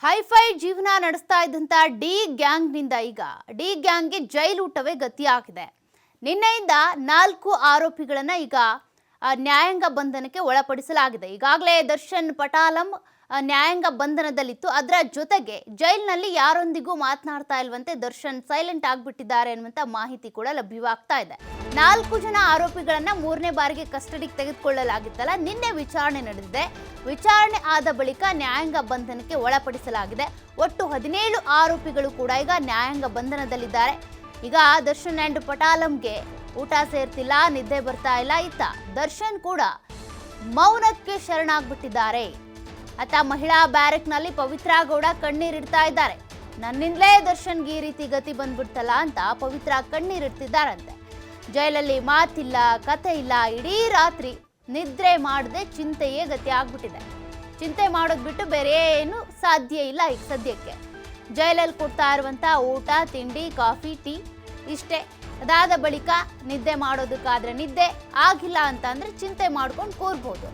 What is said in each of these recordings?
Hi fi ಜೀವನ ನಡೆಸ್ತಾ ಇದ್ದಂತ ಡಿ ಗ್ಯಾಂಗ್ನಿಂದ ಈಗ ಡಿ ಗ್ಯಾಂಗ್ಗೆ ಜೈಲೂಟವೇ ಗತಿಯಾಗಿದೆ. ನಿನ್ನೆಯಿಂದ 4 ಆರೋಪಿಗಳನ್ನ ಈಗ ನ್ಯಾಯಾಂಗ ಬಂಧನಕ್ಕೆ ಒಳಪಡಿಸಲಾಗಿದೆ. ಈಗಾಗಲೇ ದರ್ಶನ್ ಪಟಾಲಂ ನ್ಯಾಯಾಂಗ ಬಂಧನದಲ್ಲಿತ್ತು. ಅದರ ಜೊತೆಗೆ ಜೈಲಿನಲ್ಲಿ ಯಾರೊಂದಿಗೂ ಮಾತನಾಡ್ತಾ ಇಲ್ವಂತೆ ದರ್ಶನ್ ಸೈಲೆಂಟ್ ಆಗಿಬಿಟ್ಟಿದ್ದಾರೆ ಅನ್ನುವಂಥ ಮಾಹಿತಿ ಕೂಡ ಲಭ್ಯವಾಗ್ತಾ ಇದೆ. 4 ಜನ ಆರೋಪಿಗಳನ್ನ 3ನೇ ಬಾರಿಗೆ ಕಸ್ಟಡಿಗೆ ತೆಗೆದುಕೊಳ್ಳಲಾಗಿತ್ತಲ್ಲ, ನಿನ್ನೆ ವಿಚಾರಣೆ ನಡೆದಿದೆ. ವಿಚಾರಣೆ ಆದ ಬಳಿಕ ನ್ಯಾಯಾಂಗ ಬಂಧನಕ್ಕೆ ಒಳಪಡಿಸಲಾಗಿದೆ. ಒಟ್ಟು 17 ಆರೋಪಿಗಳು ಕೂಡ ಈಗ ನ್ಯಾಯಾಂಗ ಬಂಧನದಲ್ಲಿದ್ದಾರೆ. ಈಗ ದರ್ಶನ್ ಅಂಡ್ ಪಟಾಲಂಗೆ ಊಟ ಸೇರ್ತಿಲ್ಲ, ನಿದ್ದೆ ಬರ್ತಾ ಇಲ್ಲ. ಇತ್ತ ದರ್ಶನ್ ಕೂಡ ಮೌನಕ್ಕೆ ಶರಣಾಗ್ಬಿಟ್ಟಿದ್ದಾರೆ. ಆತ ಮಹಿಳಾ ಬ್ಯಾರಕ್ನಲ್ಲಿ ಪವಿತ್ರ ಗೌಡ ಕಣ್ಣೀರಿಡ್ತಾ ಇದ್ದಾರೆ. ನನ್ನಿಂದಲೇ ದರ್ಶನ್ಗೆ ಈ ರೀತಿ ಗತಿ ಬಂದ್ಬಿಡ್ತಲ್ಲ ಅಂತ ಪವಿತ್ರ ಕಣ್ಣೀರಿಡ್ತಿದ್ದಾರಂತೆ. ಜೈಲಲ್ಲಿ ಮಾತಿಲ್ಲ, ಕತೆ ಇಲ್ಲ, ಇಡೀ ರಾತ್ರಿ ನಿದ್ರೆ ಮಾಡದೆ ಚಿಂತೆಯೇ ಗತಿ ಆಗ್ಬಿಟ್ಟಿದೆ. ಚಿಂತೆ ಮಾಡೋದು ಬಿಟ್ಟು ಬೇರೆ ಏನು ಸಾಧ್ಯ ಇಲ್ಲ ಈಗ ಸದ್ಯಕ್ಕೆ. ಜೈಲಲ್ಲಿ ಕೊಡ್ತಾ ಇರುವಂಥ ಊಟ, ತಿಂಡಿ, ಕಾಫಿ, ಟೀ ಇಷ್ಟೇ. ಅದಾದ ಬಳಿಕ ನಿದ್ದೆ ಮಾಡೋದಕ್ಕಾದ್ರೆ ನಿದ್ದೆ ಆಗಿಲ್ಲ ಅಂತ ಅಂದ್ರೆ ಚಿಂತೆ ಮಾಡ್ಕೊಂಡು ಕೂರ್ಬೋದು.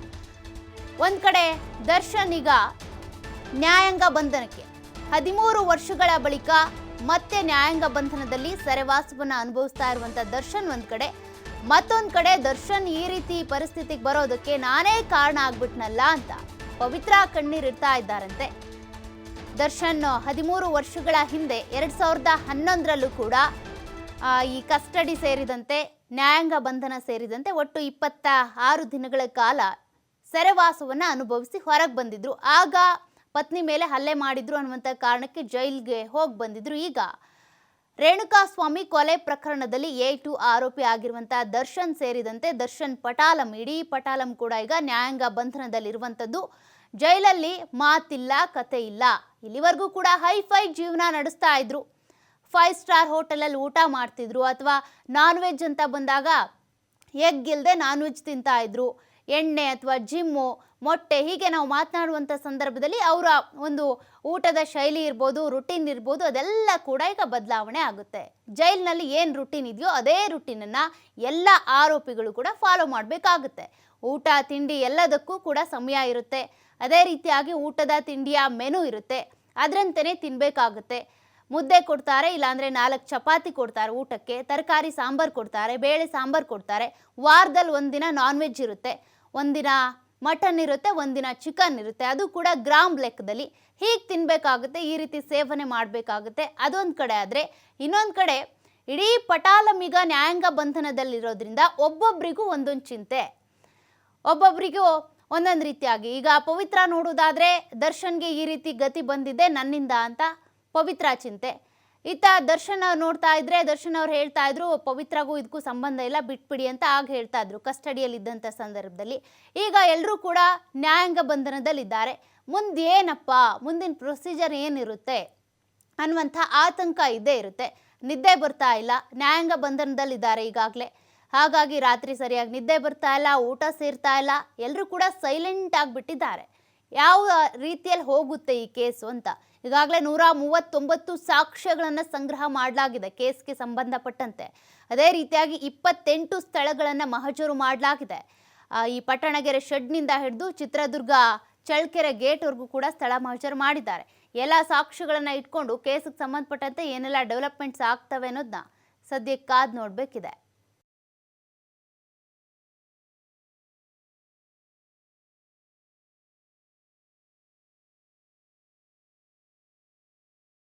ಒಂದ್ ಕಡೆ ದರ್ಶನ್ ಈಗ ನ್ಯಾಯಾಂಗ ಬಂಧನಕ್ಕೆ 13 ವರ್ಷಗಳ ಬಳಿಕ ಮತ್ತೆ ನ್ಯಾಯಾಂಗ ಬಂಧನದಲ್ಲಿ ಸೆರೆವಾಸವನ್ನ ಅನುಭವಿಸ್ತಾ ಇರುವಂತ ದರ್ಶನ್ ಒಂದ್ ಕಡೆ, ಮತ್ತೊಂದ್ ಕಡೆ ದರ್ಶನ್ ಈ ರೀತಿ ಪರಿಸ್ಥಿತಿಗೆ ಬರೋದಕ್ಕೆ ನಾನೇ ಕಾರಣ ಆಗ್ಬಿಟ್ನಲ್ಲ ಅಂತ ಪವಿತ್ರ ಕಣ್ಣೀರಿಡ್ತಾ ಇದ್ದಾರಂತೆ. ದರ್ಶನ್ 13 ವರ್ಷಗಳ ಹಿಂದೆ 2011ರಲ್ಲೂ ಕೂಡ ಈ ಕಸ್ಟಡಿ ಸೇರಿದಂತೆ ನ್ಯಾಯಾಂಗ ಬಂಧನ ಸೇರಿದಂತೆ ಒಟ್ಟು 26 ದಿನಗಳ ಕಾಲ ಸೆರೆವಾಸವನ್ನ ಅನುಭವಿಸಿ ಹೊರಗೆ ಬಂದಿದ್ರು. ಆಗ ಪತ್ನಿ ಮೇಲೆ ಹಲ್ಲೆ ಮಾಡಿದ್ರು ಅನ್ನುವಂಥ ಕಾರಣಕ್ಕೆ ಜೈಲ್ಗೆ ಹೋಗಿ ಬಂದಿದ್ರು. ಈಗ ರೇಣುಕಾಸ್ವಾಮಿ ಕೊಲೆ ಪ್ರಕರಣದಲ್ಲಿ A2 ಆರೋಪಿ ಆಗಿರುವಂಥ ದರ್ಶನ್ ಸೇರಿದಂತೆ ದರ್ಶನ್ ಪಟಾಲಂ, ಇಡೀ ಪಟಾಲಂ ಕೂಡ ಈಗ ನ್ಯಾಯಾಂಗ ಬಂಧನದಲ್ಲಿರುವಂಥದ್ದು. ಜೈಲಲ್ಲಿ ಮಾತಿಲ್ಲ, ಕತೆ ಇಲ್ಲ. ಇಲ್ಲಿವರೆಗೂ ಕೂಡ ಹೈಫೈ ಜೀವನ ನಡೆಸ್ತಾ ಇದ್ರು. 5 ಸ್ಟಾರ್ ಹೋಟೆಲಲ್ಲಿ ಊಟ ಮಾಡ್ತಿದ್ರು, ಅಥವಾ ನಾನ್ ವೆಜ್ ಅಂತ ಬಂದಾಗ ಎಗ್ ಇಲ್ಲದೆ ನಾನ್ ವೆಜ್ ತಿಂತಾ ಇದ್ರು. ಎಣ್ಣೆ ಅಥವಾ ಜಿಮ್ಮು, ಮೊಟ್ಟೆ, ಹೀಗೆ ನಾವು ಮಾತನಾಡುವಂಥ ಸಂದರ್ಭದಲ್ಲಿ ಅವರ ಒಂದು ಊಟದ ಶೈಲಿ ಇರ್ಬೋದು, ರುಟೀನ್ ಇರ್ಬೋದು, ಅದೆಲ್ಲ ಕೂಡ ಈಗ ಬದಲಾವಣೆ ಆಗುತ್ತೆ. ಜೈಲಿನಲ್ಲಿ ಏನು ರುಟೀನ್ ಇದೆಯೋ ಅದೇ ರುಟೀನನ್ನು ಎಲ್ಲ ಆರೋಪಿಗಳು ಕೂಡ ಫಾಲೋ ಮಾಡಬೇಕಾಗುತ್ತೆ. ಊಟ, ತಿಂಡಿ ಎಲ್ಲದಕ್ಕೂ ಕೂಡ ಸಮಯ ಇರುತ್ತೆ. ಅದೇ ರೀತಿಯಾಗಿ ಊಟದ ತಿಂಡಿಯ ಮೆನು ಇರುತ್ತೆ, ಅದರಂತೆಯೇ ತಿನ್ನಬೇಕಾಗುತ್ತೆ. ಮುದ್ದೆ ಕೊಡ್ತಾರೆ, ಇಲ್ಲಾಂದರೆ 4 ಚಪಾತಿ ಕೊಡ್ತಾರೆ ಊಟಕ್ಕೆ, ತರಕಾರಿ ಸಾಂಬಾರು ಕೊಡ್ತಾರೆ, ಬೇಳೆ ಸಾಂಬಾರು ಕೊಡ್ತಾರೆ. ವಾರದಲ್ಲಿ ಒಂದಿನ ನಾನ್ ವೆಜ್ ಇರುತ್ತೆ, ಒಂದಿನ ಮಟನ್ ಇರುತ್ತೆ, ಒಂದಿನ ಚಿಕನ್ ಇರುತ್ತೆ, ಅದು ಕೂಡ ಗ್ರಾಮ್ ಲೆಕ್ಕದಲ್ಲಿ. ಹೀಗೆ ತಿನ್ನಬೇಕಾಗುತ್ತೆ, ಈ ರೀತಿ ಸೇವನೆ ಮಾಡಬೇಕಾಗುತ್ತೆ. ಅದೊಂದು ಕಡೆ ಆದರೆ, ಇನ್ನೊಂದು ಕಡೆ ಇಡೀ ಪಟಾಲಂ ಈಗ ನ್ಯಾಯಾಂಗ ಬಂಧನದಲ್ಲಿರೋದ್ರಿಂದ ಒಬ್ಬೊಬ್ಬರಿಗೂ ಒಂದೊಂದು ಚಿಂತೆ, ಒಬ್ಬೊಬ್ಬರಿಗೂ ಒಂದೊಂದು ರೀತಿಯಾಗಿ. ಈಗ ಪವಿತ್ರ ನೋಡೋದಾದರೆ ದರ್ಶನ್ಗೆ ಈ ರೀತಿ ಗತಿ ಬಂದಿದೆ ನನ್ನಿಂದ ಅಂತ ಪವಿತ್ರ ಚಿಂತೆ. ಇತ್ತ ದರ್ಶನ್ ಅವ್ರು ನೋಡ್ತಾ ಇದ್ರೆ ದರ್ಶನ್ ಅವ್ರು ಹೇಳ್ತಾ ಇದ್ರು ಪವಿತ್ರಗೂ ಇದಕ್ಕೂ ಸಂಬಂಧ ಇಲ್ಲ, ಬಿಟ್ಬಿಡಿ ಅಂತ ಆಗ ಹೇಳ್ತಾ ಇದ್ರು ಕಸ್ಟಡಿಯಲ್ಲಿದ್ದಂಥ ಸಂದರ್ಭದಲ್ಲಿ. ಈಗ ಎಲ್ಲರೂ ಕೂಡ ನ್ಯಾಯಾಂಗ ಬಂಧನದಲ್ಲಿದ್ದಾರೆ. ಮುಂದೇನಪ್ಪ, ಮುಂದಿನ ಪ್ರೊಸೀಜರ್ ಏನಿರುತ್ತೆ ಅನ್ನುವಂಥ ಆತಂಕ ಇದ್ದೇ ಇರುತ್ತೆ. ನಿದ್ದೆ ಬರ್ತಾ ಇಲ್ಲ, ನ್ಯಾಯಾಂಗ ಬಂಧನದಲ್ಲಿದ್ದಾರೆ ಈಗಾಗಲೇ. ಹಾಗಾಗಿ ರಾತ್ರಿ ಸರಿಯಾಗಿ ನಿದ್ದೆ ಬರ್ತಾ ಇಲ್ಲ, ಊಟ ಸೇರ್ತಾ ಇಲ್ಲ, ಎಲ್ಲರೂ ಕೂಡ ಸೈಲೆಂಟ್ ಆಗಿಬಿಟ್ಟಿದ್ದಾರೆ. ಯಾವ ರೀತಿಯಲ್ಲಿ ಹೋಗುತ್ತೆ ಈ ಕೇಸು ಅಂತ. ಈಗಾಗಲೇ 139 ಸಾಕ್ಷ್ಯಗಳನ್ನು ಸಂಗ್ರಹ ಮಾಡಲಾಗಿದೆ ಕೇಸ್ಗೆ ಸಂಬಂಧಪಟ್ಟಂತೆ. ಅದೇ ರೀತಿಯಾಗಿ 28 ಸ್ಥಳಗಳನ್ನು ಮಹಜರು ಮಾಡಲಾಗಿದೆ. ಈ ಪಟ್ಟಣಗೆರೆ ಶೆಡ್ನಿಂದ ಹಿಡಿದು ಚಿತ್ರದುರ್ಗ ಚಳ್ಳಕೆರೆ ಗೇಟ್ವರೆಗೂ ಕೂಡ ಸ್ಥಳ ಮಹಜರು ಮಾಡಿದ್ದಾರೆ. ಎಲ್ಲ ಸಾಕ್ಷ್ಯಗಳನ್ನು ಇಟ್ಕೊಂಡು ಕೇಸಿಗೆ ಸಂಬಂಧಪಟ್ಟಂತೆ ಏನೆಲ್ಲ ಡೆವಲಪ್ಮೆಂಟ್ಸ್ ಆಗ್ತವೆ ಅನ್ನೋದನ್ನ ಸದ್ಯಕ್ಕೆ ಕಾದು ನೋಡಬೇಕಿದೆ.